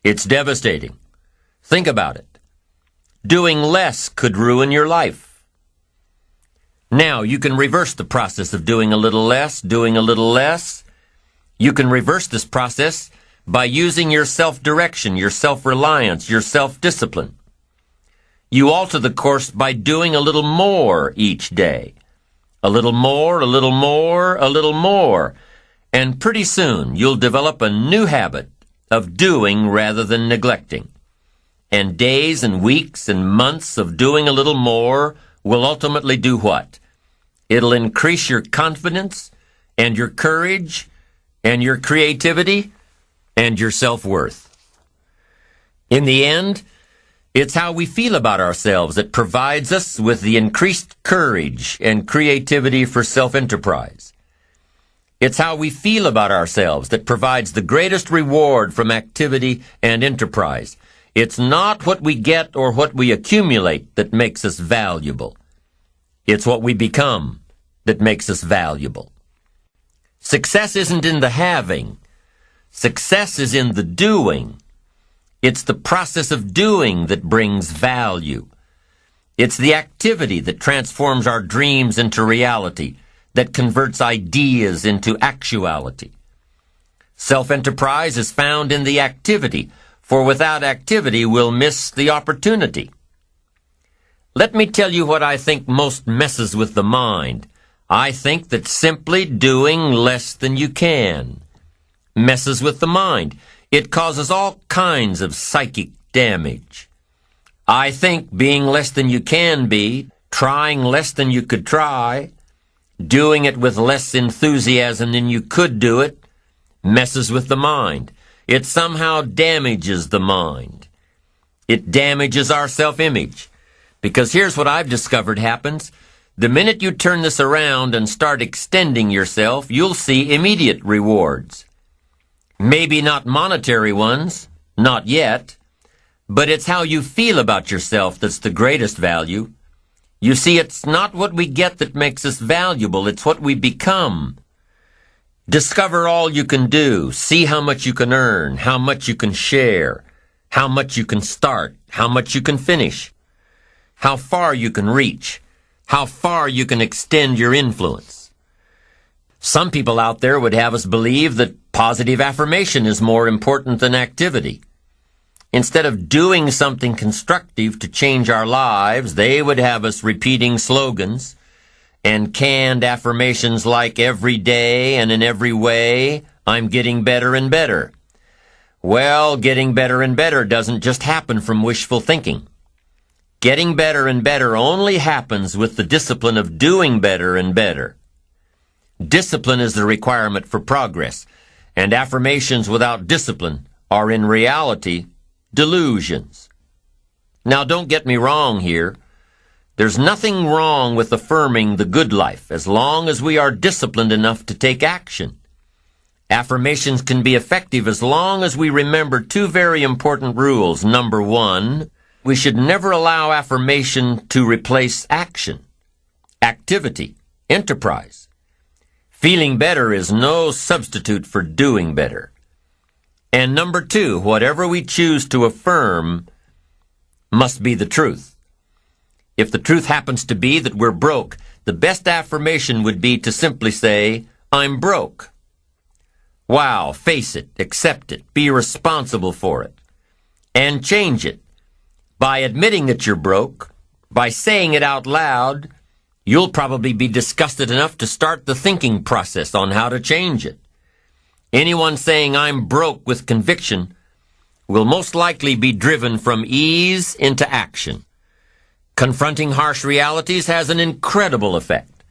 It's devastating. Think about it. Doing less could ruin your life. Now, you can reverse the process of doing a little less, doing a little less. You can reverse this process by using your self-direction, your self-reliance, your self-discipline. You alter the course by doing a little more each day. A little more, a little more, a little more. And pretty soon, you'll develop a new habit of doing rather than neglecting. And days and weeks and months of doing a little more will ultimately do what? It'll increase your confidence and your courage and your creativity and your self-worth. In the end, it's how we feel about ourselves that provides us with the increased courage and creativity for self-enterprise. It's how we feel about ourselves that provides the greatest reward from activity and enterprise. It's not what we get or what we accumulate that makes us valuable. It's what we become that makes us valuable. Success isn't in the having. Success is in the doing. It's the process of doing that brings value. It's the activity that transforms our dreams into reality, that converts ideas into actuality. Self-enterprise is found in the activity, for without activity we'll miss the opportunity. Let me tell you what I think most messes with the mind. I think that simply doing less than you can messes with the mind. It causes all kinds of psychic damage. I think being less than you can be, trying less than you could try, doing it with less enthusiasm than you could do it, messes with the mind. It somehow damages the mind. It damages our self-image. Because here's what I've discovered happens. The minute you turn this around and start extending yourself, you'll see immediate rewards. Maybe not monetary ones, not yet, but it's how you feel about yourself that's the greatest value. You see, it's not what we get that makes us valuable, it's what we become. Discover all you can do, see how much you can earn, how much you can share, how much you can start, how much you can finish, how far you can reach, how far you can extend your influence. Some people out there would have us believe that positive affirmation is more important than activity. Instead of doing something constructive to change our lives, they would have us repeating slogans and canned affirmations like every day and in every way, I'm getting better and better. Well, getting better and better doesn't just happen from wishful thinking. Getting better and better only happens with the discipline of doing better and better. Discipline is the requirement for progress, and affirmations without discipline are in reality delusions. Now, don't get me wrong here. There's nothing wrong with affirming the good life as long as we are disciplined enough to take action. Affirmations can be effective as long as we remember two very important rules. Number one, we should never allow affirmation to replace action, activity, enterprise. Feeling better is no substitute for doing better. And number two, whatever we choose to affirm must be the truth. If the truth happens to be that we're broke, the best affirmation would be to simply say, I'm broke. Wow, face it, accept it, be responsible for it, and change it. By admitting that you're broke, by saying it out loud, you'll probably be disgusted enough to start the thinking process on how to change it. Anyone saying I'm broke with conviction will most likely be driven from ease into action. Confronting harsh realities has an incredible effect.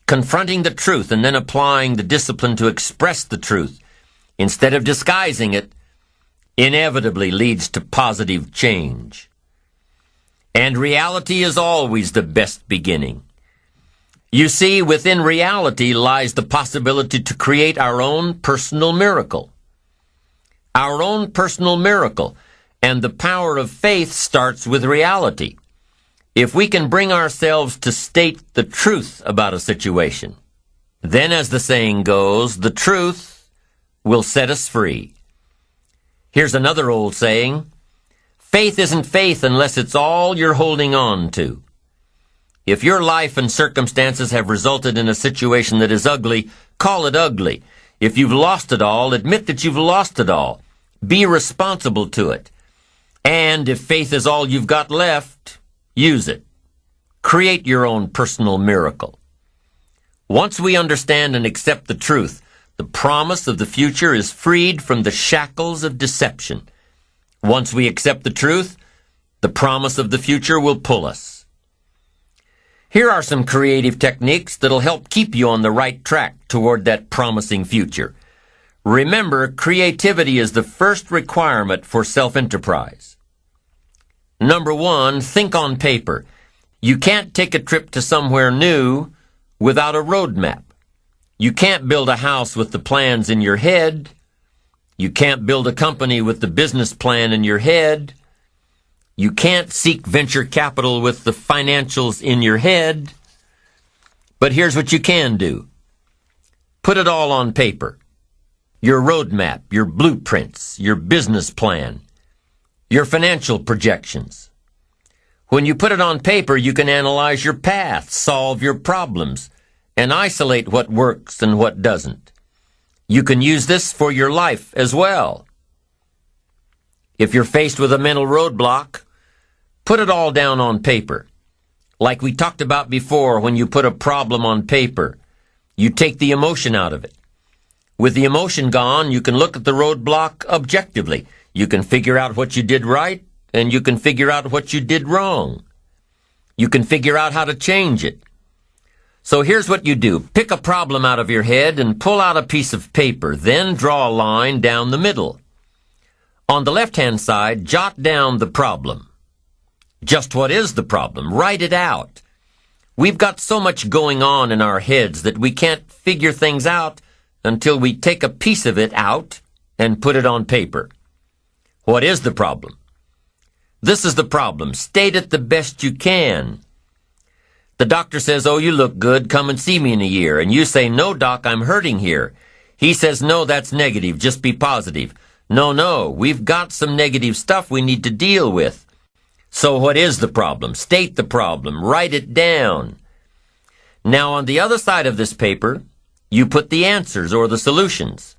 Confronting the truth and then applying the discipline to express the truth instead of disguising it inevitably leads to positive change. And reality is always the best beginning. You see, within reality lies the possibility to create our own personal miracle. Our own personal miracle, and the power of faith starts with reality. If we can bring ourselves to state the truth about a situation, then, as the saying goes, the truth will set us free. Here's another old saying: faith isn't faith unless it's all you're holding on to. If your life and circumstances have resulted in a situation that is ugly, call it ugly. If you've lost it all, admit that you've lost it all. Be responsible to it. And if faith is all you've got left, use it. Create your own personal miracle. Once we understand and accept the truth, the promise of the future is freed from the shackles of deception. Once we accept the truth, the promise of the future will pull us. Here are some creative techniques that'll help keep you on the right track toward that promising future. Remember, creativity is the first requirement for self-enterprise. Number 1, think on paper. You can't take a trip to somewhere new without a road map. You can't build a house with the plans in your head. You can't build a company with the business plan in your head. You can't seek venture capital with the financials in your head. But here's what you can do. Put it all on paper. Your roadmap, your blueprints, your business plan, your financial projections. When you put it on paper, you can analyze your path, solve your problems, and isolate what works and what doesn't. You can use this for your life as well. If you're faced with a mental roadblock, put it all down on paper. Like we talked about before, when you put a problem on paper, you take the emotion out of it. With the emotion gone, you can look at the roadblock objectively. You can figure out what you did right, and you can figure out what you did wrong. You can figure out how to change it. So here's what you do. Pick a problem out of your head and pull out a piece of paper. Then draw a line down the middle. On the left-hand side, jot down the problem. Just what is the problem? Write it out. We've got so much going on in our heads that we can't figure things out until we take a piece of it out and put it on paper. What is the problem? This is the problem. State it the best you can. The doctor says, "Oh, you look good. Come and see me in a year." And you say, "No, doc, I'm hurting here." He says, "No, that's negative. Just be positive." No, we've got some negative stuff we need to deal with. So what is the problem? State the problem. Write it down. Now, on the other side of this paper, you put the answers or the solutions.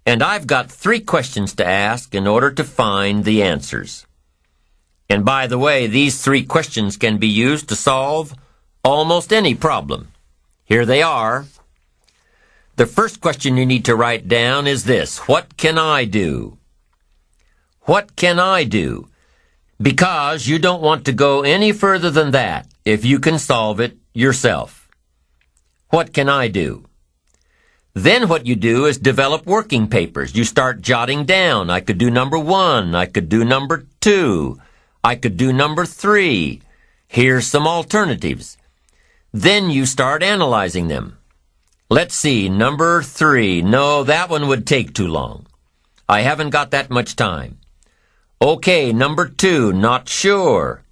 And I've got 3 questions to ask in order to find the answers. And by the way, these 3 questions can be used to solve almost any problem. Here they are. The first question you need to write down is this: what can I do? What can I do? Because you don't want to go any further than that if you can solve it yourself. What can I do? Then what you do is develop working papers. You start jotting down. I could do number 1. I could do number 2. I could do number 3. Here's some alternatives. Then you start analyzing them. Let's see, number 3. No, that one would take too long. I haven't got that much time. Okay, number 2, not sure.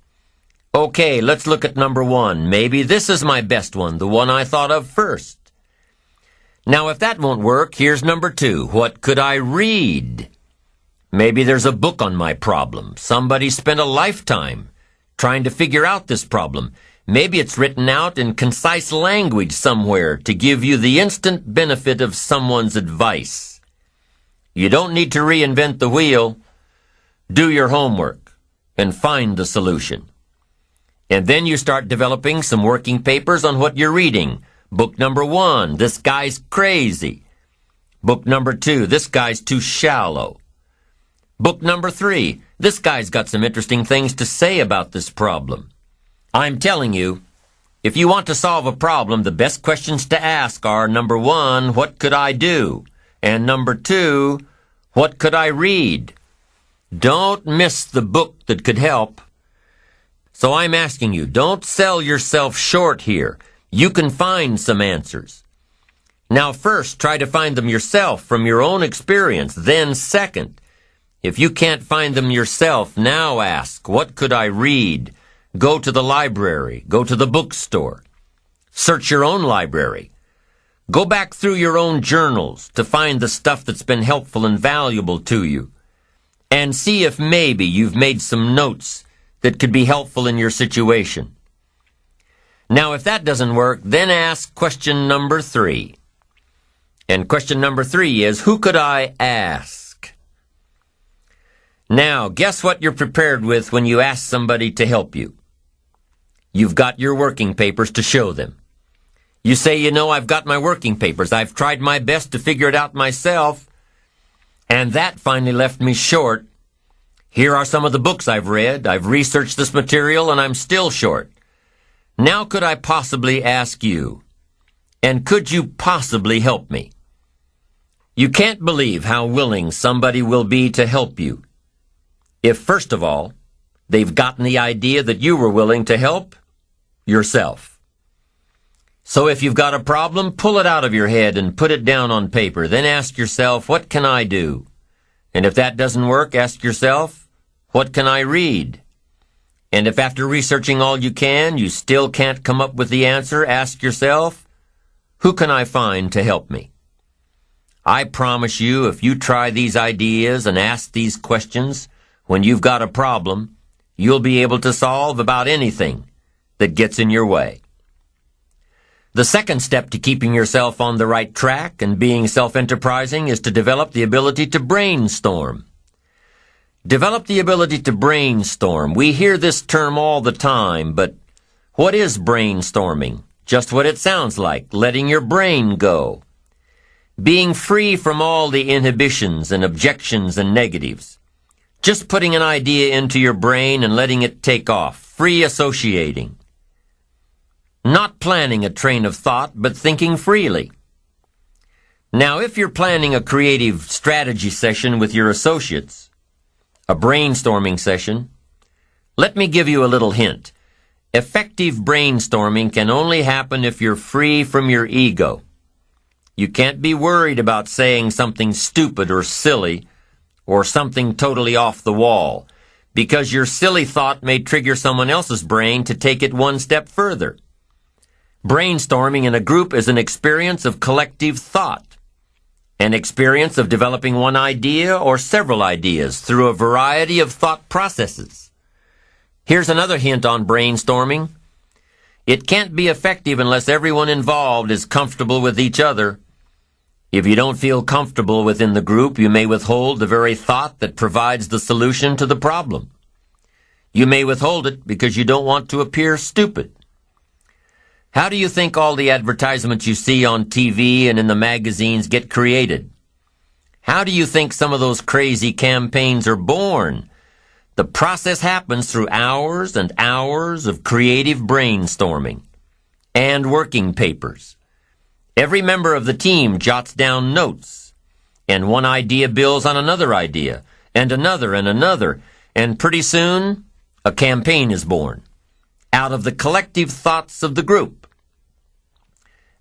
Okay, let's look at number 1. Maybe this is my best one, the one I thought of first. Now, if that won't work, here's number 2. What could I read? Maybe there's a book on my problem. Somebody spent a lifetime trying to figure out this problem. Maybe it's written out in concise language somewhere to give you the instant benefit of someone's advice. You don't need to reinvent the wheel. Do your homework and find the solution. And then you start developing some working papers on what you're reading. Book number 1, this guy's crazy. Book number 2, this guy's too shallow. Book number 3, this guy's got some interesting things to say about this problem. I'm telling you, if you want to solve a problem, the best questions to ask are, number 1, what could I do? And number 2, what could I read? Don't miss the book that could help. So I'm asking you, don't sell yourself short here. You can find some answers. Now first, try to find them yourself from your own experience. Then second, if you can't find them yourself, now ask, what could I read? Go to the library. Go to the bookstore. Search your own library. Go back through your own journals to find the stuff that's been helpful and valuable to you. and see if maybe you've made some notes that could be helpful in your situation. Now, if that doesn't work, then ask question number 3. And question number 3 is, who could I ask? Now, guess what you're prepared with when you ask somebody to help you? You've got your working papers to show them. You say, I've got my working papers. I've tried my best to figure it out myself, and that finally left me short. Here are some of the books I've read. I've researched this material, and I'm still short. Now could I possibly ask you, and could you possibly help me? You can't believe how willing somebody will be to help you if, first of all, they've gotten the idea that you were willing to help yourself. So if you've got a problem, pull it out of your head and put it down on paper. Then ask yourself, what can I do? And if that doesn't work, ask yourself, what can I read? And if after researching all you can, you still can't come up with the answer, ask yourself, who can I find to help me? I promise you, if you try these ideas and ask these questions, when you've got a problem, you'll be able to solve about anything that gets in your way. The second step to keeping yourself on the right track and being self-enterprising is to develop the ability to brainstorm. Develop the ability to brainstorm. We hear this term all the time, but what is brainstorming? Just what it sounds like, letting your brain go. Being free from all the inhibitions and objections and negatives. Just putting an idea into your brain and letting it take off. Free associating. Not planning a train of thought, but thinking freely. Now, if you're planning a creative strategy session with your associates, a brainstorming session, let me give you a little hint. Effective brainstorming can only happen if you're free from your ego. You can't be worried about saying something stupid or silly or something totally off the wall, because your silly thought may trigger someone else's brain to take it one step further. Brainstorming in a group is an experience of collective thought, an experience of developing one idea or several ideas through a variety of thought processes. Here's another hint on brainstorming. It can't be effective unless everyone involved is comfortable with each other. If you don't feel comfortable within the group, you may withhold the very thought that provides the solution to the problem. You may withhold it because you don't want to appear stupid. How do you think all the advertisements you see on TV and in the magazines get created? How do you think some of those crazy campaigns are born? The process happens through hours and hours of creative brainstorming and working papers. Every member of the team jots down notes, and one idea builds on another idea, and another, and pretty soon a campaign is born out of the collective thoughts of the group.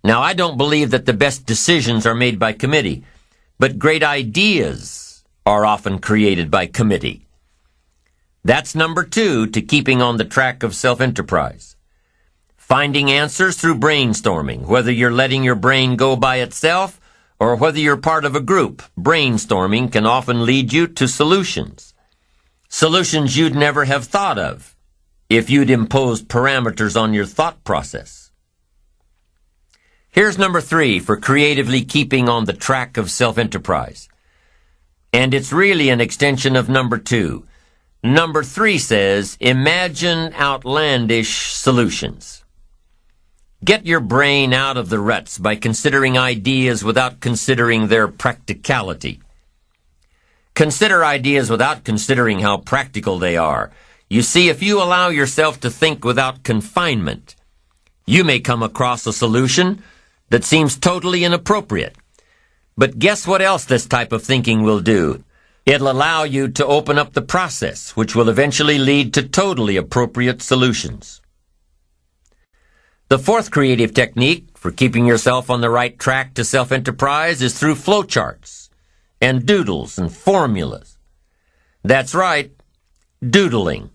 Now, I don't believe that the best decisions are made by committee, but great ideas are often created by committee. That's number 2 to keeping on the track of self-enterprise. Finding answers through brainstorming, whether you're letting your brain go by itself or whether you're part of a group. Brainstorming can often lead you to solutions. Solutions you'd never have thought of if you'd imposed parameters on your thought process. Here's number 3 for creatively keeping on the track of self-enterprise. And it's really an extension of number 2. Number 3 says, imagine outlandish solutions. Get your brain out of the ruts by considering ideas without considering their practicality. Consider ideas without considering how practical they are. You see, if you allow yourself to think without confinement, you may come across a solution that seems totally inappropriate. But guess what else this type of thinking will do? It'll allow you to open up the process, which will eventually lead to totally appropriate solutions. The 4th creative technique for keeping yourself on the right track to self-enterprise is through flowcharts and doodles and formulas. That's right, doodling.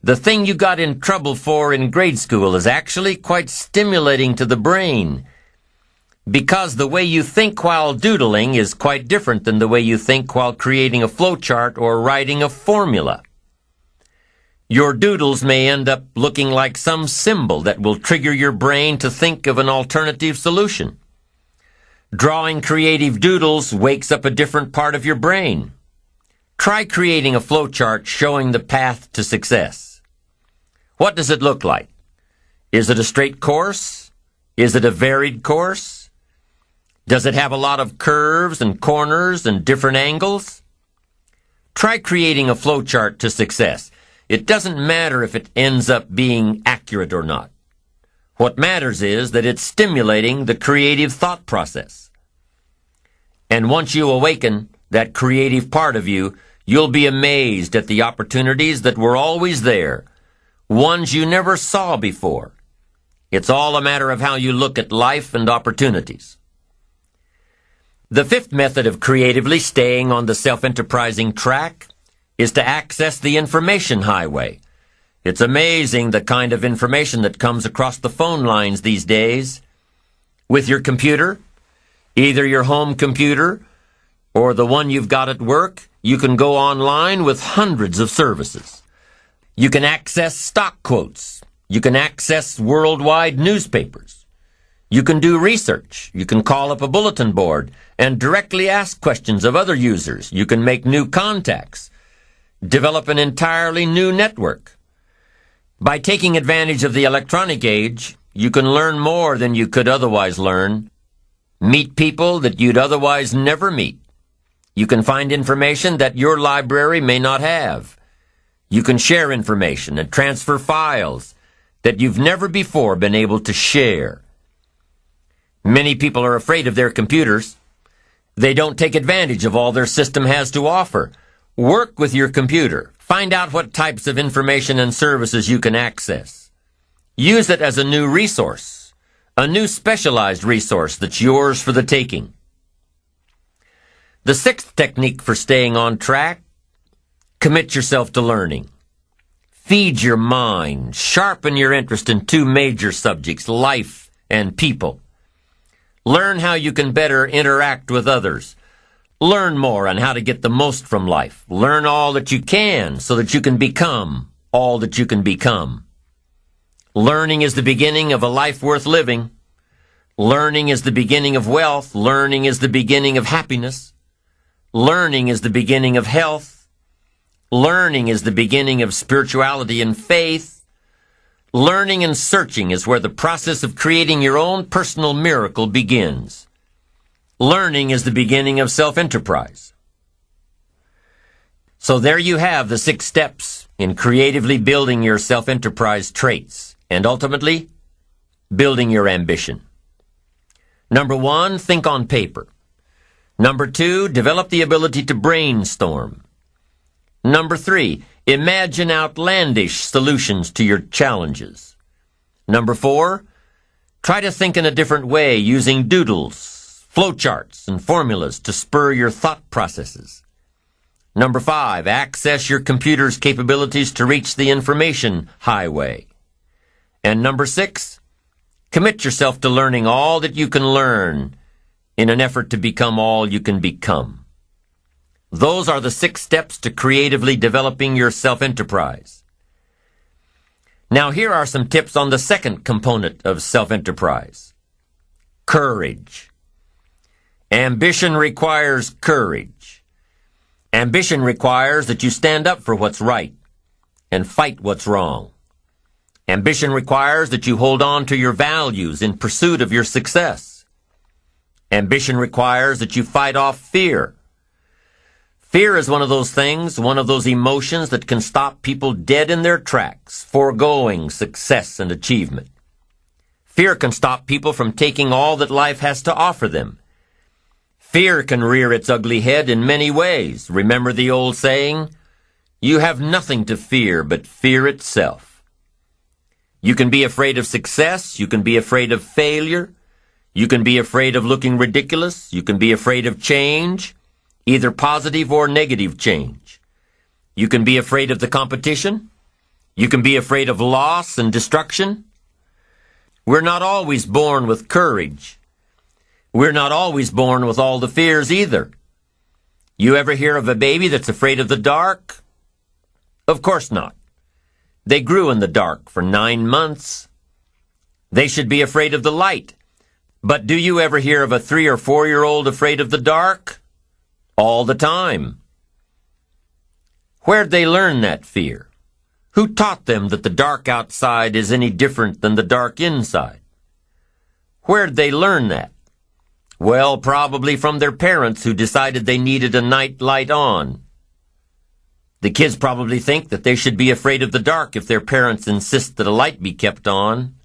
The thing you got in trouble for in grade school is actually quite stimulating to the brain. because the way you think while doodling is quite different than the way you think while creating a flowchart or writing a formula. Your doodles may end up looking like some symbol that will trigger your brain to think of an alternative solution. Drawing creative doodles wakes up a different part of your brain. Try creating a flowchart showing the path to success. What does it look like? Is it a straight course? Is it a varied course? Does it have a lot of curves and corners and different angles? Try creating a flowchart to success. It doesn't matter if it ends up being accurate or not. What matters is that it's stimulating the creative thought process. And once you awaken that creative part of you, you'll be amazed at the opportunities that were always there, ones you never saw before. It's all a matter of how you look at life and opportunities. The fifth method of creatively staying on the self-enterprising track is to access the information highway. It's amazing the kind of information that comes across the phone lines these days. With your computer, either your home computer or the one you've got at work, you can go online with hundreds of services. You can access stock quotes. You can access worldwide newspapers. You can do research. You can call up a bulletin board and directly ask questions of other users. You can make new contacts, develop an entirely new network. By taking advantage of the electronic age, you can learn more than you could otherwise learn. Meet people that you'd otherwise never meet. You can find information that your library may not have. You can share information and transfer files that you've never before been able to share. Many people are afraid of their computers. They don't take advantage of all their system has to offer. Work with your computer. Find out what types of information and services you can access. Use it as a new resource, a new specialized resource that's yours for the taking. The sixth technique for staying on track: commit yourself to learning. Feed your mind. Sharpen your interest in two major subjects, life and people. Learn how you can better interact with others. Learn more on how to get the most from life. Learn all that you can so that you can become all that you can become. Learning is the beginning of a life worth living. Learning is the beginning of wealth. Learning is the beginning of happiness. Learning is the beginning of health. Learning is the beginning of spirituality and faith. Learning and searching is where the process of creating your own personal miracle begins. Learning is the beginning of self-enterprise. So there you have the 6 steps in creatively building your self-enterprise traits and ultimately building your ambition. Number 1, think on paper. Number 2, develop the ability to brainstorm. Number 3, imagine outlandish solutions to your challenges. Number 4, try to think in a different way using doodles, flowcharts, and formulas to spur your thought processes. Number 5, access your computer's capabilities to reach the information highway. And number 6, commit yourself to learning all that you can learn in an effort to become all you can become. Those are the 6 steps to creatively developing your self-enterprise. Now here are some tips on the second component of self-enterprise: courage. Ambition requires courage. Ambition requires that you stand up for what's right and fight what's wrong. Ambition requires that you hold on to your values in pursuit of your success. Ambition requires that you fight off fear. Fear is one of those things, one of those emotions that can stop people dead in their tracks, foregoing success and achievement. Fear can stop people from taking all that life has to offer them. Fear can rear its ugly head in many ways. Remember the old saying, "You have nothing to fear but fear itself." You can be afraid of success. You can be afraid of failure. You can be afraid of looking ridiculous. You can be afraid of change, either positive or negative change. You can be afraid of the competition. You can be afraid of loss and destruction. We're not always born with courage. We're not always born with all the fears either. You ever hear of a baby that's afraid of the dark? Of course not. They grew in the dark for 9 months. They should be afraid of the light. But do you ever hear of a 3 or 4-year-old afraid of the dark? All the time. Where'd they learn that fear? Who taught them that the dark outside is any different than the dark inside? Where'd they learn that? Well, probably from their parents who decided they needed a night light on. The kids probably think that they should be afraid of the dark if their parents insist that a light be kept on.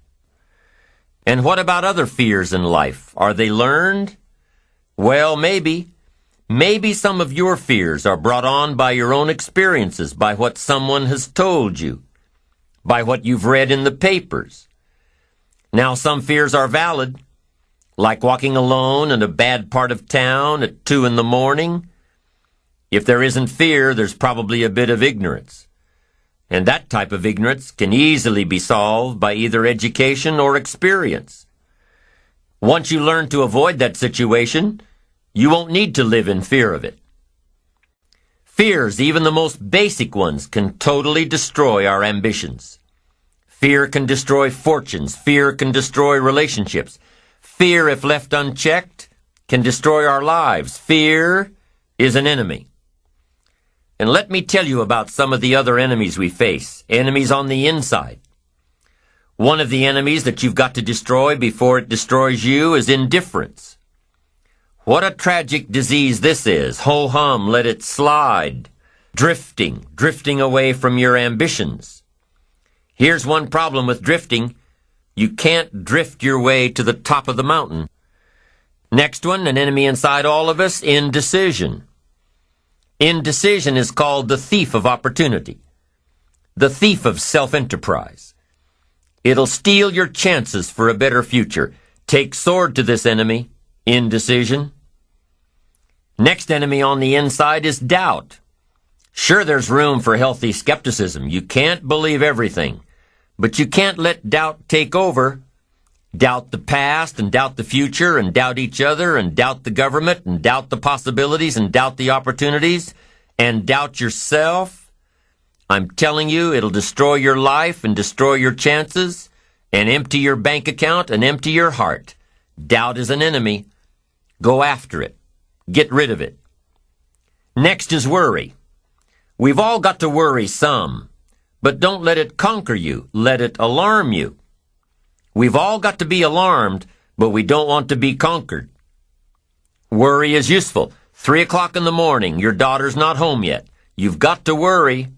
And what about other fears in life? Are they learned? Well, maybe. Maybe some of your fears are brought on by your own experiences, by what someone has told you, by what you've read in the papers. Now, some fears are valid, like walking alone in a bad part of town at 2 in the morning. If there isn't fear, there's probably a bit of ignorance. And that type of ignorance can easily be solved by either education or experience. Once you learn to avoid that situation, you won't need to live in fear of it. Fears, even the most basic ones, can totally destroy our ambitions. Fear can destroy fortunes. Fear can destroy relationships. Fear, if left unchecked, can destroy our lives. Fear is an enemy. And let me tell you about some of the other enemies we face, enemies on the inside. One of the enemies that you've got to destroy before it destroys you is indifference. What a tragic disease this is. Ho-hum, let it slide. Drifting away from your ambitions. Here's one problem with drifting. You can't drift your way to the top of the mountain. Next one, an enemy inside all of us, indecision. Indecision is called the thief of opportunity, the thief of self-enterprise. It'll steal your chances for a better future. Take sword to this enemy, indecision. Next enemy on the inside is doubt. Sure, there's room for healthy skepticism. You can't believe everything, but you can't let doubt take over. Doubt the past and doubt the future and doubt each other and doubt the government and doubt the possibilities and doubt the opportunities and doubt yourself. I'm telling you, it'll destroy your life and destroy your chances and empty your bank account and empty your heart. Doubt is an enemy. Go after it. Get rid of it. Next is worry. We've all got to worry some, but don't let it conquer you. Let it alarm you. We've all got to be alarmed, but we don't want to be conquered. Worry is useful. 3 o'clock in the morning, your daughter's not home yet. You've got to worry.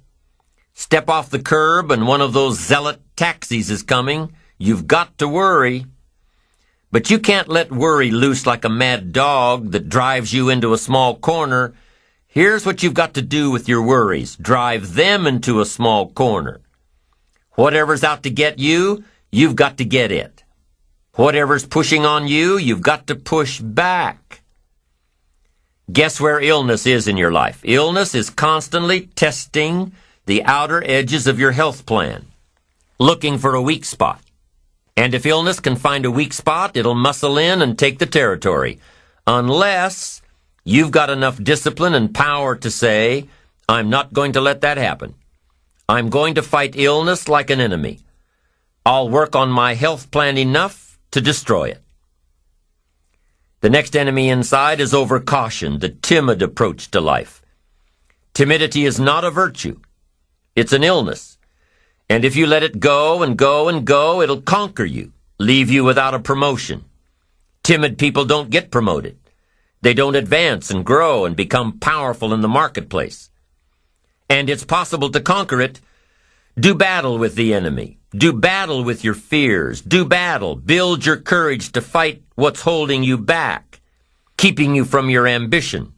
Step off the curb and one of those zealot taxis is coming. You've got to worry. But you can't let worry loose like a mad dog that drives you into a small corner. Here's what you've got to do with your worries. Drive them into a small corner. Whatever's out to get you, you've got to get it. Whatever's pushing on you, you've got to push back. Guess where illness is in your life? Illness is constantly testing the outer edges of your health plan, looking for a weak spot. And if illness can find a weak spot, it'll muscle in and take the territory. Unless you've got enough discipline and power to say, I'm not going to let that happen. I'm going to fight illness like an enemy. I'll work on my health plan enough to destroy it. The next enemy inside is overcaution, the timid approach to life. Timidity is not a virtue. It's an illness. And if you let it go and go and go, it'll conquer you, leave you without a promotion. Timid people don't get promoted. They don't advance and grow and become powerful in the marketplace. And it's possible to conquer it. Do battle with the enemy. Do battle with your fears. Do battle. Build your courage to fight what's holding you back, keeping you from your ambition.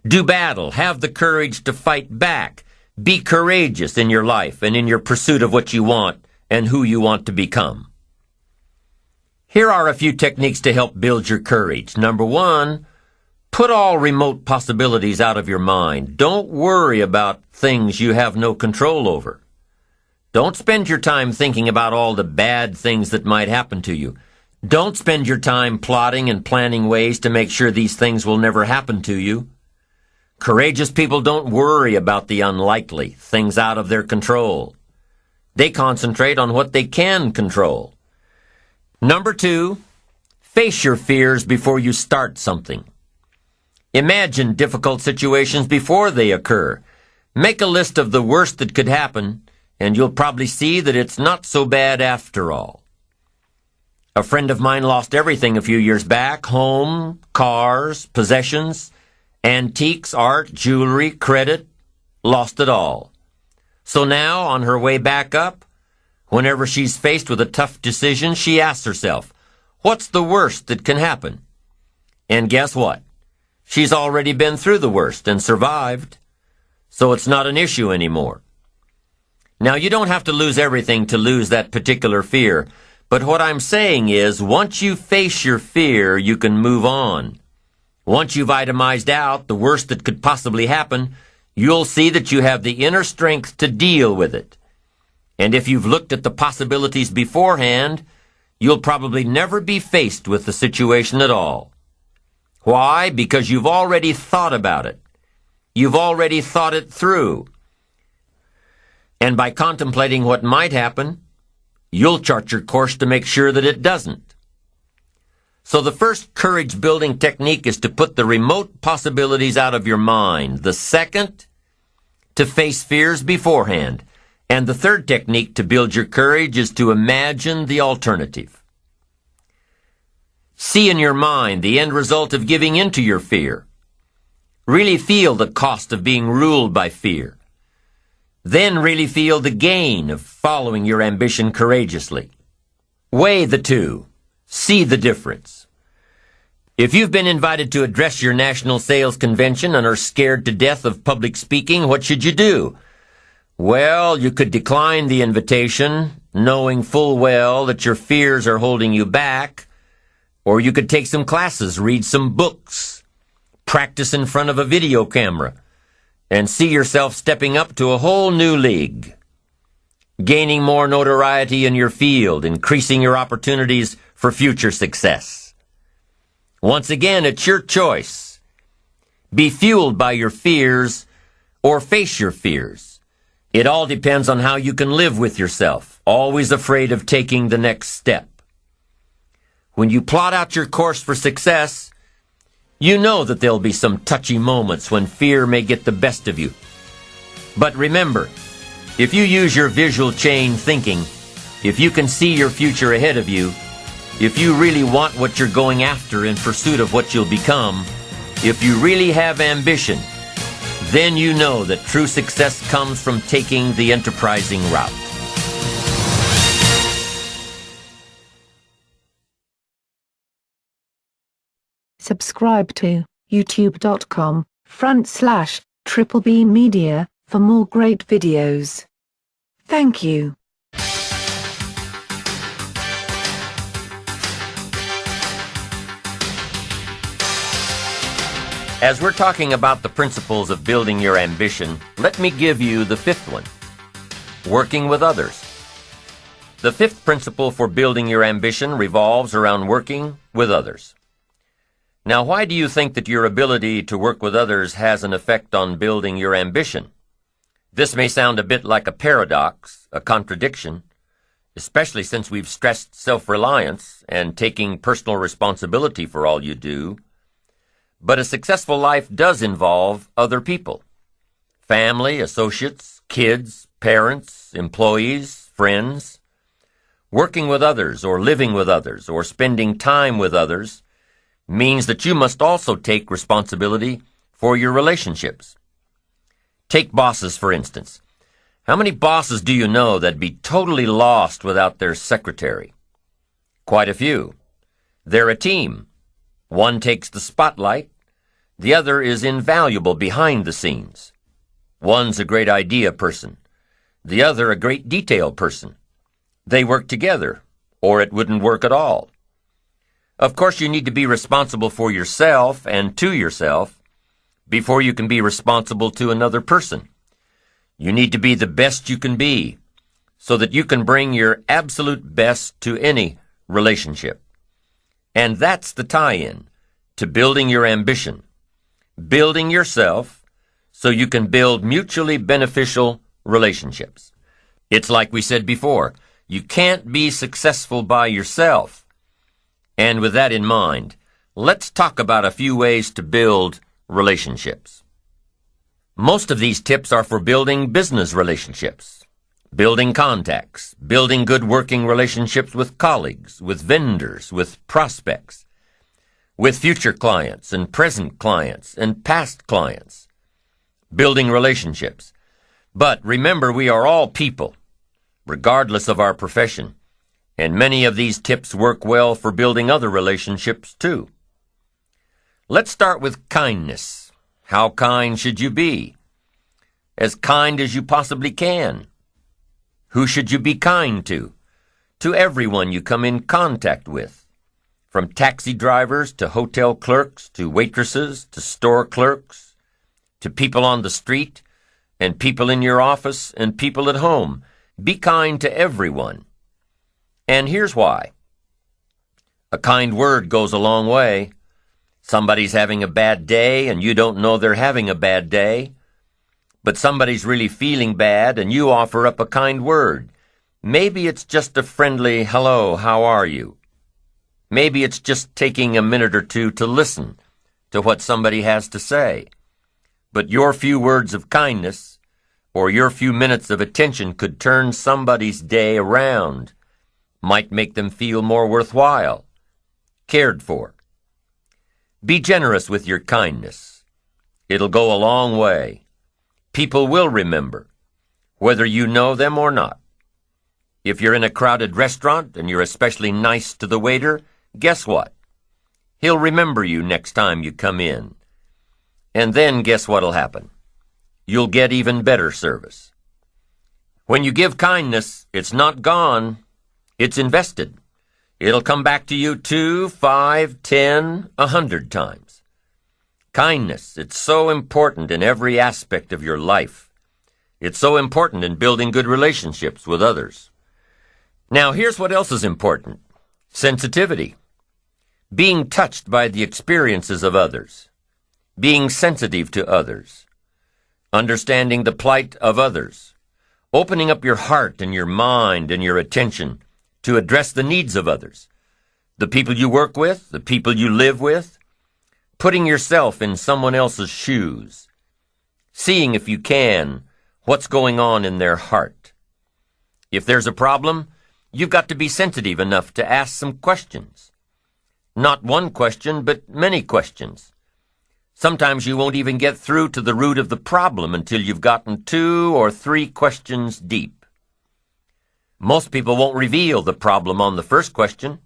Do battle. Have the courage to fight back. Be courageous in your life and in your pursuit of what you want and who you want to become. Here are a few techniques to help build your courage. Number 1, put all remote possibilities out of your mind. Don't worry about things you have no control over. Don't spend your time thinking about all the bad things that might happen to you. Don't spend your time plotting and planning ways to make sure these things will never happen to you. Courageous people don't worry about the unlikely, things out of their control. They concentrate on what they can control. Number 2, face your fears before you start something. Imagine difficult situations before they occur. Make a list of the worst that could happen, and you'll probably see that it's not so bad after all. A friend of mine lost everything a few years back: home, cars, possessions, antiques, art, jewelry, credit, lost it all. So now, on her way back up, whenever she's faced with a tough decision, she asks herself, what's the worst that can happen? And guess what? She's already been through the worst and survived, so it's not an issue anymore. Now, you don't have to lose everything to lose that particular fear, but what I'm saying is, once you face your fear, you can move on. Once you've itemized out the worst that could possibly happen, you'll see that you have the inner strength to deal with it. And if you've looked at the possibilities beforehand, you'll probably never be faced with the situation at all. Why? Because you've already thought about it. You've already thought it through. And by contemplating what might happen, you'll chart your course to make sure that it doesn't. So the first courage-building technique is to put the remote possibilities out of your mind. The second, to face fears beforehand. And the third technique to build your courage is to imagine the alternative. See in your mind the end result of giving into your fear. Really feel the cost of being ruled by fear. Then really feel the gain of following your ambition courageously. Weigh the two. See the difference. If you've been invited to address your national sales convention and are scared to death of public speaking, what should you do? Well, you could decline the invitation, knowing full well that your fears are holding you back, or you could take some classes, read some books, practice in front of a video camera, and see yourself stepping up to a whole new league, gaining more notoriety in your field, increasing your opportunities for future success. Once again, it's your choice. Be fueled by your fears or face your fears. It all depends on how you can live with yourself, always afraid of taking the next step. When you plot out your course for success, you know that there'll be some touchy moments when fear may get the best of you. But remember, if you use your visual chain thinking, if you can see your future ahead of you, if you really want what you're going after in pursuit of what you'll become, if you really have ambition, then you know that true success comes from taking the enterprising route. Subscribe to youtube.com/BBB Media for more great videos. Thank you. As we're talking about the principles of building your ambition, let me give you the fifth one: working with others. The fifth principle for building your ambition revolves around working with others. Now, why do you think that your ability to work with others has an effect on building your ambition? This may sound a bit like a paradox, a contradiction, especially since we've stressed self-reliance and taking personal responsibility for all you do. But a successful life does involve other people: family, associates, kids, parents, employees, friends. Working with others, or living with others, or spending time with others means that you must also take responsibility for your relationships. Take bosses, for instance. How many bosses do you know that'd be totally lost without their secretary? Quite a few. They're a team. One takes the spotlight. The other is invaluable behind the scenes. One's a great idea person. The other a great detail person. They work together, or it wouldn't work at all. Of course, you need to be responsible for yourself and to yourself before you can be responsible to another person. You need to be the best you can be so that you can bring your absolute best to any relationship. And that's the tie-in to building your ambition, building yourself so you can build mutually beneficial relationships. It's like we said before, you can't be successful by yourself. And with that in mind, let's talk about a few ways to build relationships. Most of these tips are for building business relationships, building contacts, building good working relationships with colleagues, with vendors, with prospects, with future clients and present clients and past clients, building relationships. But remember, we are all people, regardless of our profession, and many of these tips work well for building other relationships too. Let's start with kindness. How kind should you be? As kind as you possibly can. Who should you be kind to? To everyone you come in contact with, from taxi drivers to hotel clerks to waitresses to store clerks, to people on the street and people in your office and people at home. Be kind to everyone. And here's why. A kind word goes a long way. Somebody's having a bad day and you don't know they're having a bad day, but somebody's really feeling bad and you offer up a kind word. Maybe it's just a friendly, hello, how are you? Maybe it's just taking a minute or two to listen to what somebody has to say. But your few words of kindness or your few minutes of attention could turn somebody's day around, might make them feel more worthwhile, cared for. Be generous with your kindness. It'll go a long way. People will remember, whether you know them or not. If you're in a crowded restaurant and you're especially nice to the waiter, guess what? He'll remember you next time you come in. And then guess what'll happen? You'll get even better service. When you give kindness, it's not gone. It's invested. It'll come back to you 2, 5, 10, 100 times. Kindness, it's so important in every aspect of your life. It's so important in building good relationships with others. Now, here's what else is important. Sensitivity. Being touched by the experiences of others. Being sensitive to others. Understanding the plight of others. Opening up your heart and your mind and your attention to address the needs of others, the people you work with, the people you live with, putting yourself in someone else's shoes, seeing if you can what's going on in their heart. If there's a problem, you've got to be sensitive enough to ask some questions. Not one question, but many questions. Sometimes you won't even get through to the root of the problem until you've gotten 2 or 3 questions deep. Most people won't reveal the problem on the first question.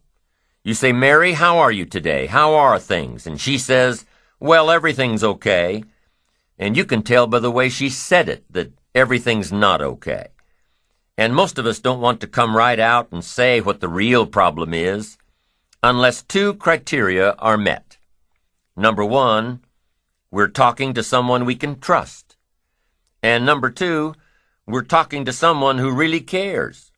You say, Mary, how are you today? How are things? And she says, well, everything's okay. And you can tell by the way she said it that everything's not okay. And most of us don't want to come right out and say what the real problem is unless 2 criteria are met. Number 1, we're talking to someone we can trust. And number 2, we're talking to someone who really cares.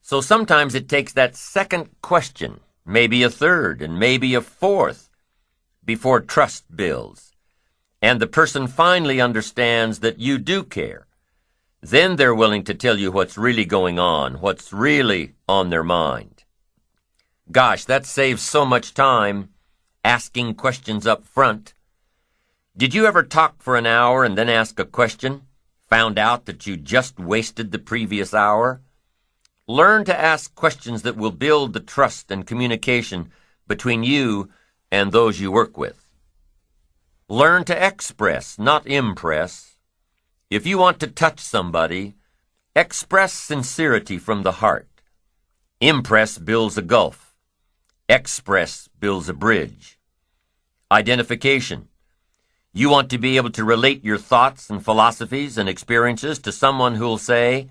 So sometimes it takes that second question, maybe a third, and maybe a fourth, before trust builds. And the person finally understands that you do care. Then they're willing to tell you what's really going on, what's really on their mind. Gosh, that saves so much time, asking questions up front. Did you ever talk for an hour and then ask a question, found out that you just wasted the previous hour? Learn to ask questions that will build the trust and communication between you and those you work with. Learn to express, not impress. If you want to touch somebody, express sincerity from the heart. Impress builds a gulf. Express builds a bridge. Identification. You want to be able to relate your thoughts and philosophies and experiences to someone who'll say,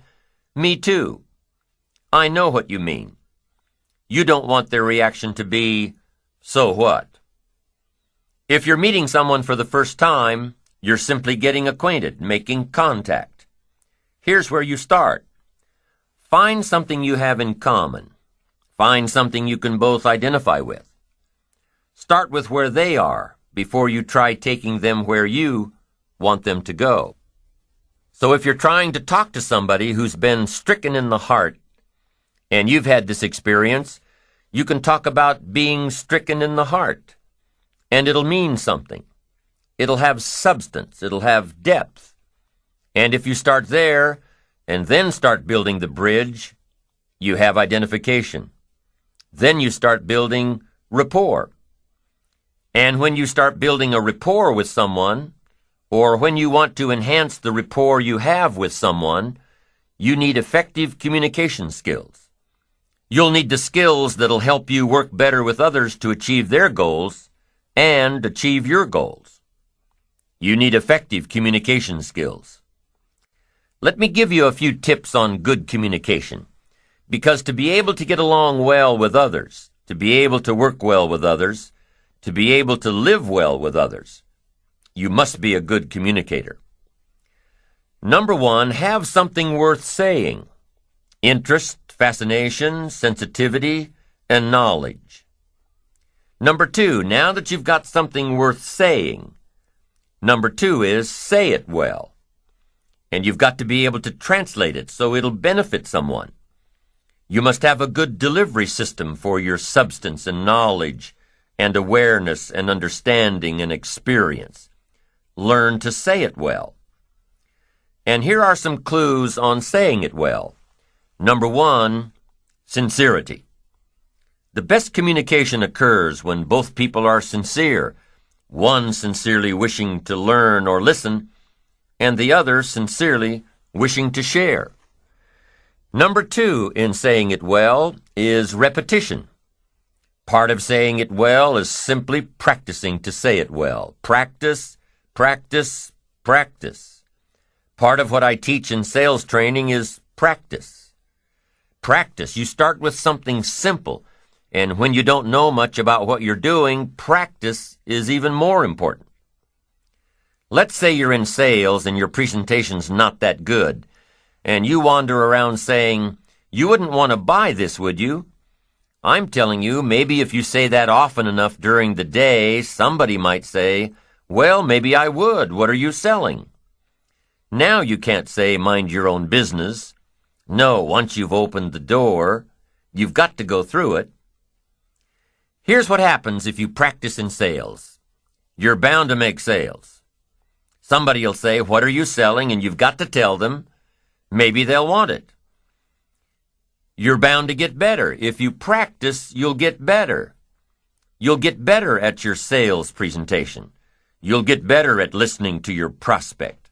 me too. I know what you mean. You don't want their reaction to be, so what? If you're meeting someone for the first time, you're simply getting acquainted, making contact. Here's where you start. Find something you have in common. Find something you can both identify with. Start with where they are before you try taking them where you want them to go. So if you're trying to talk to somebody who's been stricken in the heart, and you've had this experience, you can talk about being stricken in the heart, and it'll mean something. It'll have substance. It'll have depth. And if you start there and then start building the bridge, you have identification. Then you start building rapport. And when you start building a rapport with someone, or when you want to enhance the rapport you have with someone, you need effective communication skills. You'll need the skills that'll help you work better with others to achieve their goals and achieve your goals. You need effective communication skills. Let me give you a few tips on good communication, because to be able to get along well with others, to be able to work well with others, to be able to live well with others, you must be a good communicator. Number one, have something worth saying. Interest, fascination, sensitivity, and knowledge. Number two, now that you've got something worth saying, number two is say it well. And you've got to be able to translate it so it'll benefit someone. You must have a good delivery system for your substance and knowledge and awareness and understanding and experience. Learn to say it well. And here are some clues on saying it well. Number one, sincerity. The best communication occurs when both people are sincere, one sincerely wishing to learn or listen, and the other sincerely wishing to share. Number two in saying it well is repetition. Part of saying it well is simply practicing to say it well. Practice, practice, practice. Part of what I teach in sales training is practice. Practice. You start with something simple, and when you don't know much about what you're doing, practice is even more important. Let's say you're in sales and your presentation's not that good, and you wander around saying, "You wouldn't want to buy this, would you?" I'm telling you, maybe if you say that often enough during the day, somebody might say, "Well, maybe I would. What are you selling?" Now you can't say, "Mind your own business." No, once you've opened the door, you've got to go through it. Here's what happens if you practice in sales. You're bound to make sales. Somebody'll say, "What are you selling?" and you've got to tell them. Maybe they'll want it. You're bound to get better. If you practice, you'll get better. You'll get better at your sales presentation. You'll get better at listening to your prospect.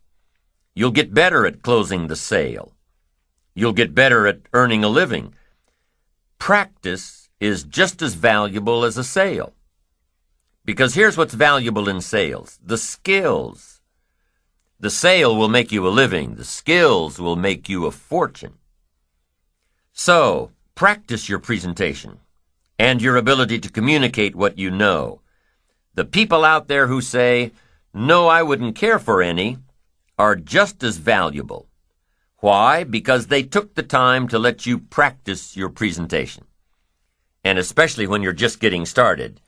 You'll get better at closing the sale. You'll get better at earning a living. Practice is just as valuable as a sale. Because here's what's valuable in sales: the skills. The sale will make you a living. The skills will make you a fortune. So, practice your presentation and your ability to communicate what you know. The people out there who say, "No, I wouldn't care for any," are just as valuable. Why? Because they took the time to let you practice your presentation. And especially when you're just getting started,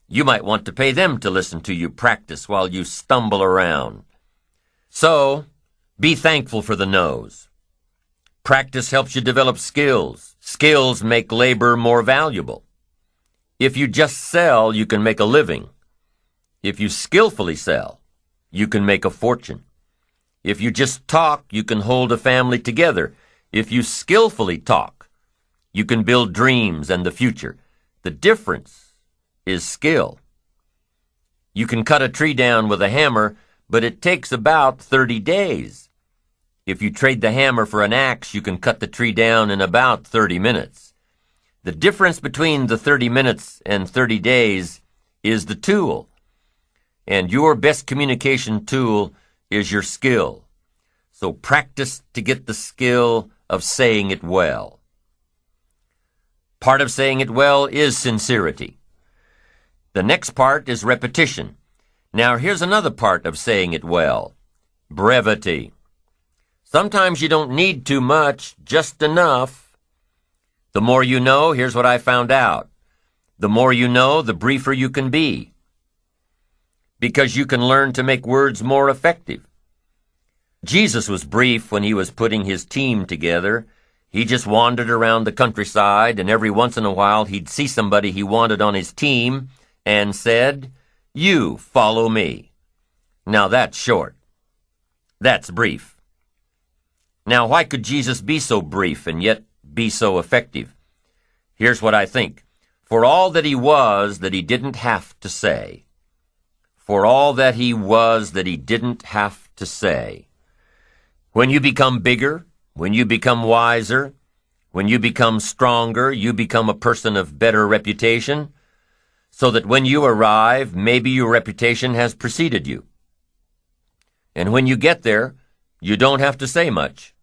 you might want to pay them to listen to you practice while you stumble around. So, be thankful for the no's. Practice helps you develop skills. Skills make labor more valuable. If you just sell, you can make a living. If you skillfully sell, you can make a fortune. If you just talk, you can hold a family together. If you skillfully talk, you can build dreams and the future. The difference is skill. You can cut a tree down with a hammer, but it takes about 30 days. If you trade the hammer for an axe, you can cut the tree down in about 30 minutes. The difference between the 30 minutes and 30 days is the tool. And your best communication tool is your skill. So practice to get the skill of saying it well. Part of saying it well is sincerity. The next part is repetition. Now here's another part of saying it well: brevity. Sometimes you don't need too much, just enough. The more you know, here's what I found out. The more you know, the briefer you can be, because you can learn to make words more effective. Jesus was brief when he was putting his team together. He just wandered around the countryside, and every once in a while he'd see somebody he wanted on his team and said, "You follow me." Now that's short. That's brief. Now, why could Jesus be so brief and yet be so effective? Here's what I think. For all that he was that he didn't have to say. For all that he was that he didn't have to say. When you become bigger, when you become wiser, when you become stronger, you become a person of better reputation, so that when you arrive, maybe your reputation has preceded you. And when you get there, you don't have to say much.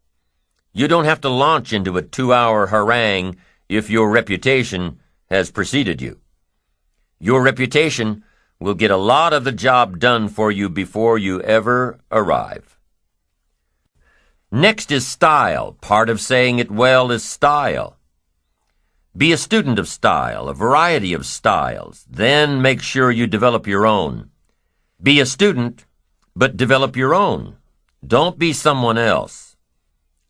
You don't have to launch into a 2-hour harangue if your reputation has preceded you. Your reputation will get a lot of the job done for you before you ever arrive. Next is style. Part of saying it well is style. Be a student of style, a variety of styles. Then make sure you develop your own. Be a student, but develop your own. Don't be someone else.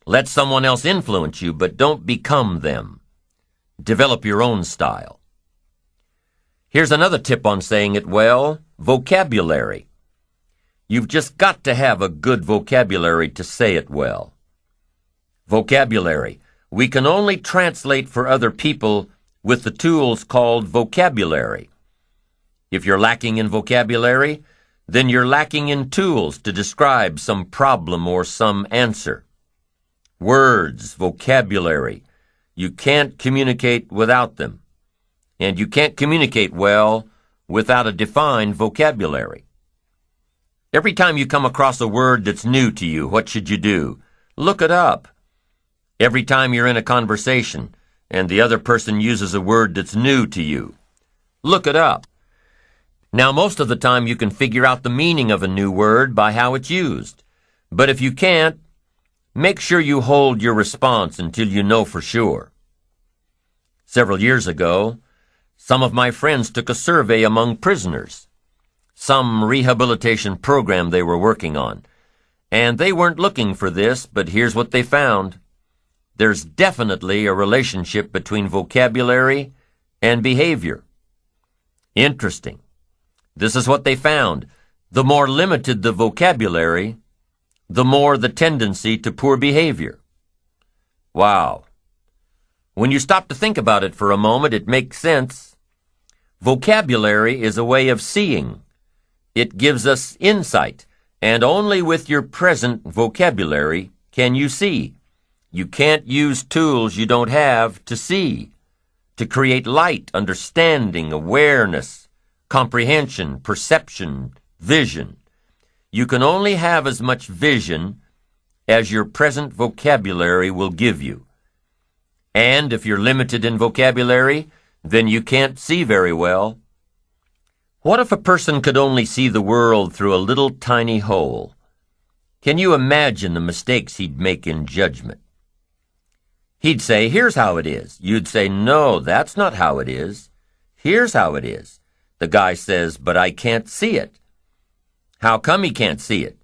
Let someone else influence you, but don't become them. Develop your own style. Here's another tip on saying it well: vocabulary. You've just got to have a good vocabulary to say it well. Vocabulary. We can only translate for other people with the tools called vocabulary. If you're lacking in vocabulary, then you're lacking in tools to describe some problem or some answer. Words, vocabulary. You can't communicate without them. And you can't communicate well without a defined vocabulary. Every time you come across a word that's new to you, what should you do? Look it up. Every time you're in a conversation and the other person uses a word that's new to you, look it up. Now, most of the time you can figure out the meaning of a new word by how it's used. But if you can't, make sure you hold your response until you know for sure. Several years ago, some of my friends took a survey among prisoners, some rehabilitation program they were working on, and they weren't looking for this, but here's what they found. There's definitely a relationship between vocabulary and behavior. Interesting. This is what they found. The more limited the vocabulary, the more the tendency to poor behavior. Wow. When you stop to think about it for a moment, it makes sense. Vocabulary is a way of seeing. It gives us insight, and only with your present vocabulary can you see. You can't use tools you don't have to see, to create light, understanding, awareness, comprehension, perception, vision. You can only have as much vision as your present vocabulary will give you. And if you're limited in vocabulary, then you can't see very well. What if a person could only see the world through a little tiny hole? Can you imagine the mistakes he'd make in judgment? He'd say, "Here's how it is." You'd say, "No, that's not how it is. Here's how it is." The guy says, "But I can't see it." How come he can't see it?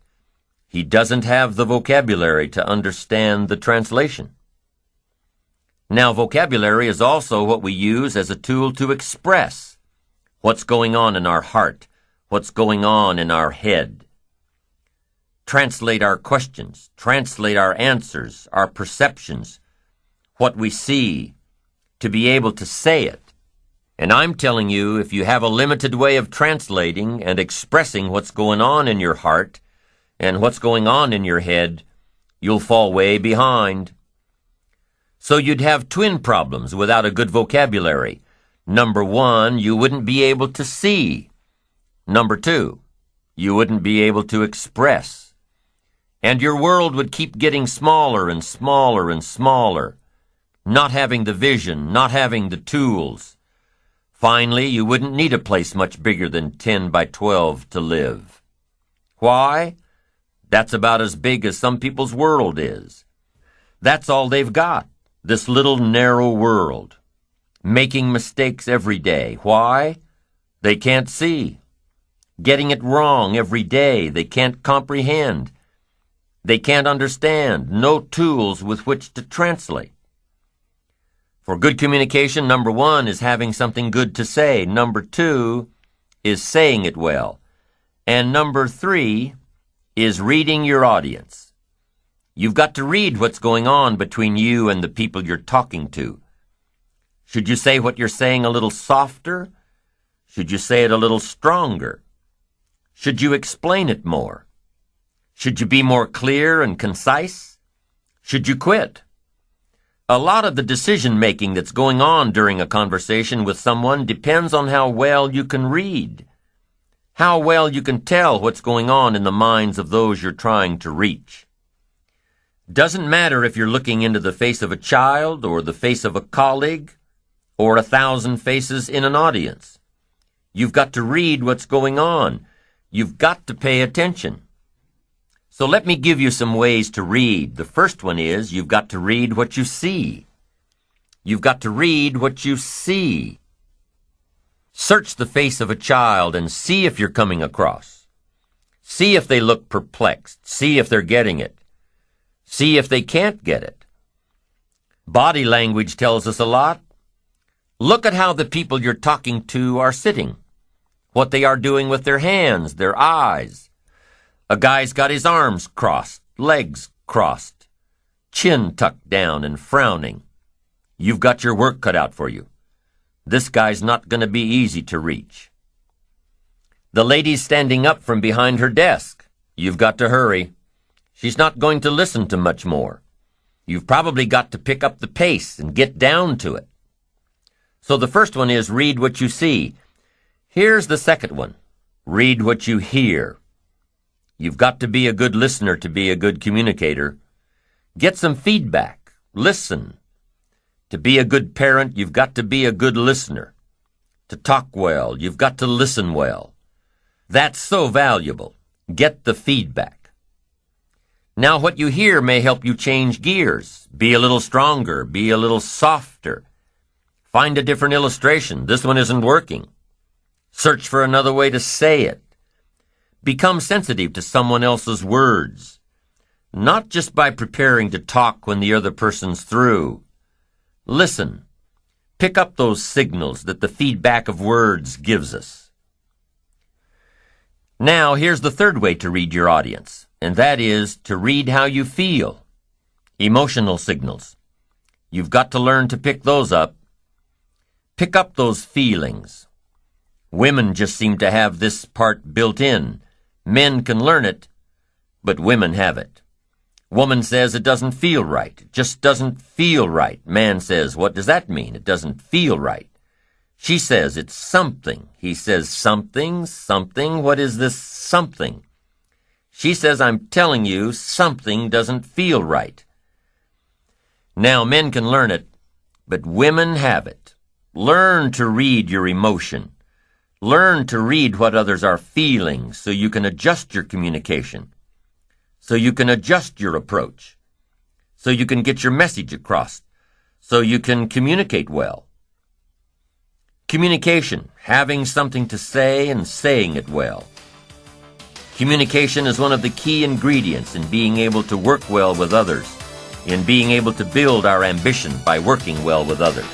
He doesn't have the vocabulary to understand the translation. Now, vocabulary is also what we use as a tool to express what's going on in our heart, what's going on in our head. Translate our questions, translate our answers, our perceptions, what we see, to be able to say it. And I'm telling you, if you have a limited way of translating and expressing what's going on in your heart and what's going on in your head, you'll fall way behind. So you'd have twin problems without a good vocabulary. Number one, you wouldn't be able to see. Number two, you wouldn't be able to express. And your world would keep getting smaller and smaller and smaller, not having the vision, not having the tools. Finally, you wouldn't need a place much bigger than 10 by 12 to live. Why? That's about as big as some people's world is. That's all they've got, this little narrow world. Making mistakes every day. Why? They can't see. Getting it wrong every day. They can't comprehend. They can't understand. No tools with which to translate. For good communication, number 1 is having something good to say. Number 2 is saying it well. And number 3 is reading your audience. You've got to read what's going on between you and the people you're talking to. Should you say what you're saying a little softer? Should you say it a little stronger? Should you explain it more? Should you be more clear and concise? Should you quit? A lot of the decision-making that's going on during a conversation with someone depends on how well you can read, how well you can tell what's going on in the minds of those you're trying to reach. Doesn't matter if you're looking into the face of a child or the face of a colleague or 1,000 faces in an audience. You've got to read what's going on. You've got to pay attention. So let me give you some ways to read. The first one is you've got to read what you see. You've got to read what you see. Search the face of a child and see if you're coming across. See if they look perplexed. See if they're getting it. See if they can't get it. Body language tells us a lot. Look at how the people you're talking to are sitting, what they are doing with their hands, their eyes. A guy's got his arms crossed, legs crossed, chin tucked down and frowning. You've got your work cut out for you. This guy's not going to be easy to reach. The lady's standing up from behind her desk. You've got to hurry. She's not going to listen to much more. You've probably got to pick up the pace and get down to it. So the first one is read what you see. Here's the second one. Read what you hear. You've got to be a good listener to be a good communicator. Get some feedback. Listen. To be a good parent, you've got to be a good listener. To talk well, you've got to listen well. That's so valuable. Get the feedback. Now what you hear may help you change gears. Be a little stronger. Be a little softer. Find a different illustration. This one isn't working. Search for another way to say it. Become sensitive to someone else's words, not just by preparing to talk when the other person's through. Listen. Pick up those signals that the feedback of words gives us. Now, here's the third way to read your audience, and that is to read how you feel. Emotional signals. You've got to learn to pick those up. Pick up those feelings. Women just seem to have this part built in. Men can learn it, but women have it. Woman says it doesn't feel right. It just doesn't feel right. Man says, what does that mean? It doesn't feel right. She says it's something. He says something, something. What is this something? She says, I'm telling you, something doesn't feel right. Now, men can learn it, but women have it. Learn to read your emotion. Learn to read what others are feeling so you can adjust your communication, so you can adjust your approach, so you can get your message across, so you can communicate well. Communication, having something to say and saying it well. Communication is one of the key ingredients in being able to work well with others, in being able to build our ambition by working well with others.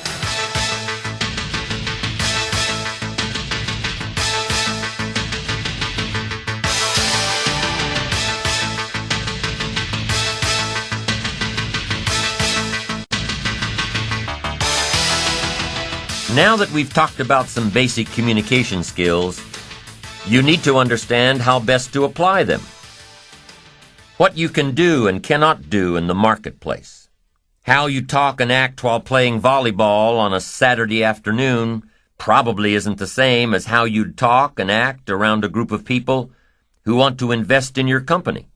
Now that we've talked about some basic communication skills, you need to understand how best to apply them. What you can do and cannot do in the marketplace. How you talk and act while playing volleyball on a Saturday afternoon probably isn't the same as how you'd talk and act around a group of people who want to invest in your company.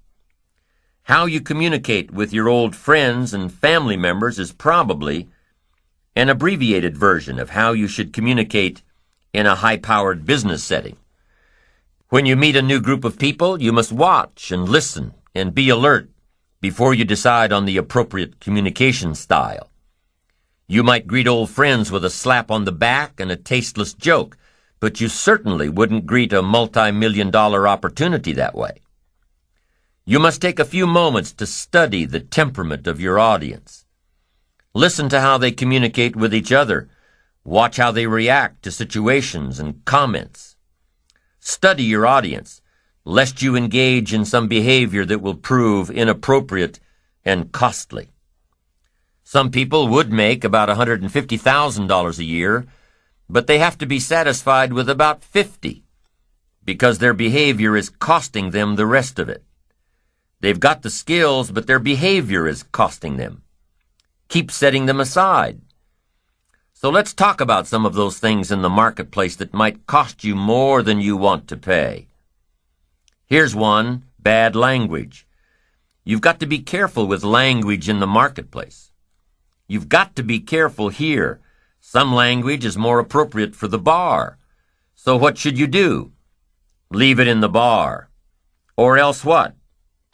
How you communicate with your old friends and family members is probably an abbreviated version of how you should communicate in a high-powered business setting. When you meet a new group of people, you must watch and listen and be alert before you decide on the appropriate communication style. You might greet old friends with a slap on the back and a tasteless joke, but you certainly wouldn't greet a multi-million-dollar opportunity that way. You must take a few moments to study the temperament of your audience. Listen to how they communicate with each other. Watch how they react to situations and comments. Study your audience, lest you engage in some behavior that will prove inappropriate and costly. Some people would make about $150,000 a year, but they have to be satisfied with about $50,000 because their behavior is costing them the rest of it. They've got the skills, but their behavior is costing them. Keep setting them aside. So let's talk about some of those things in the marketplace that might cost you more than you want to pay. Here's one: bad language. You've got to be careful with language in the marketplace. You've got to be careful here. Some language is more appropriate for the bar. So what should you do? Leave it in the bar. Or else what?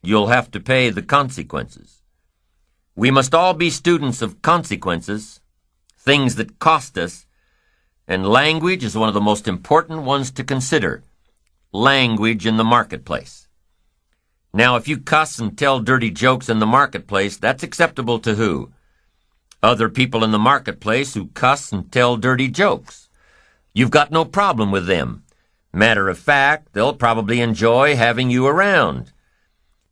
You'll have to pay the consequences. We must all be students of consequences, things that cost us, and language is one of the most important ones to consider. Language in the marketplace. Now, if you cuss and tell dirty jokes in the marketplace, that's acceptable to who? Other people in the marketplace who cuss and tell dirty jokes. You've got no problem with them. Matter of fact, they'll probably enjoy having you around.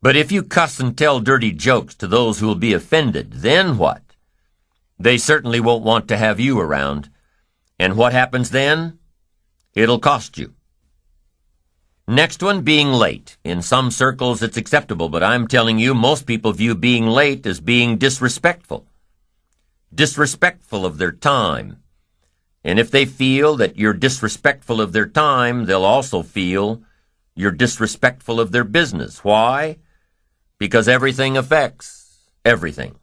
But if you cuss and tell dirty jokes to those who will be offended, then what? They certainly won't want to have you around. And what happens then? It'll cost you. Next one, being late. In some circles it's acceptable, but I'm telling you, most people view being late as being disrespectful. Disrespectful of their time. And if they feel that you're disrespectful of their time, they'll also feel you're disrespectful of their business. Why? Because everything affects everything.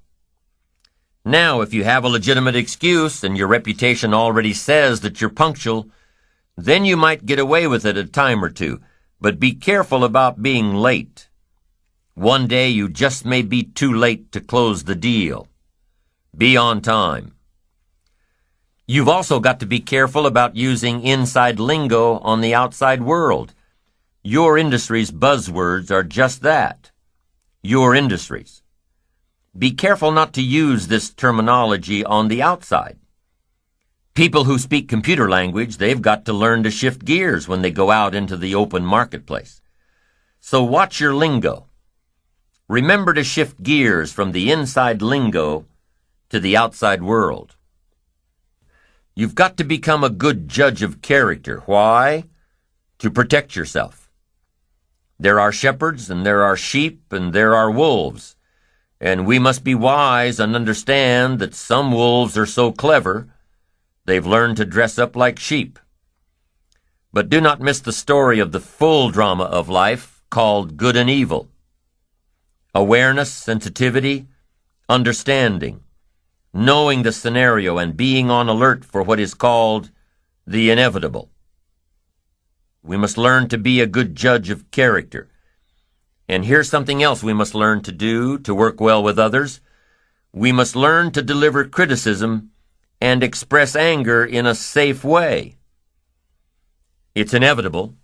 Now, if you have a legitimate excuse and your reputation already says that you're punctual, then you might get away with it a time or two. But be careful about being late. One day you just may be too late to close the deal. Be on time. You've also got to be careful about using inside lingo on the outside world. Your industry's buzzwords are just that. Your industries. Be careful not to use this terminology on the outside. People who speak computer language, they've got to learn to shift gears when they go out into the open marketplace. So watch your lingo. Remember to shift gears from the inside lingo to the outside world. You've got to become a good judge of character. Why? To protect yourself. There are shepherds, and there are sheep, and there are wolves. And we must be wise and understand that some wolves are so clever, they've learned to dress up like sheep. But do not miss the story of the full drama of life called good and evil. Awareness, sensitivity, understanding, knowing the scenario and being on alert for what is called the inevitable. We must learn to be a good judge of character. And here's something else we must learn to do to work well with others. We must learn to deliver criticism and express anger in a safe way. It's inevitable,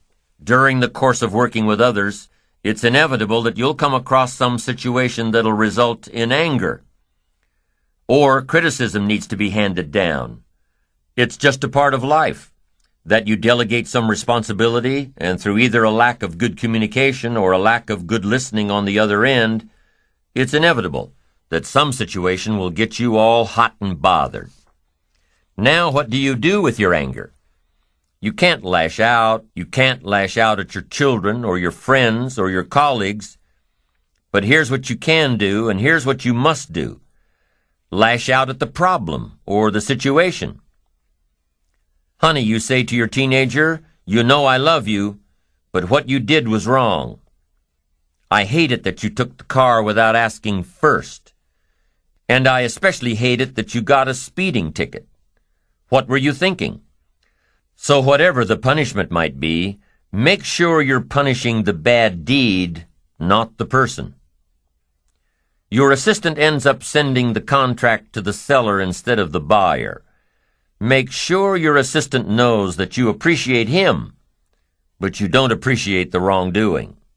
during the course of working with others, it's inevitable that you'll come across some situation that'll result in anger. Or criticism needs to be handed down. It's just a part of life, that you delegate some responsibility, and through either a lack of good communication or a lack of good listening on the other end, it's inevitable that some situation will get you all hot and bothered. Now, what do you do with your anger? You can't lash out. You can't lash out at your children or your friends or your colleagues. But here's what you can do, and here's what you must do. Lash out at the problem or the situation. Honey, you say to your teenager, you know I love you, but what you did was wrong. I hate it that you took the car without asking first. And I especially hate it that you got a speeding ticket. What were you thinking? So whatever the punishment might be, make sure you're punishing the bad deed, not the person. Your assistant ends up sending the contract to the seller instead of the buyer. Make sure your assistant knows that you appreciate him, but you don't appreciate the wrongdoing.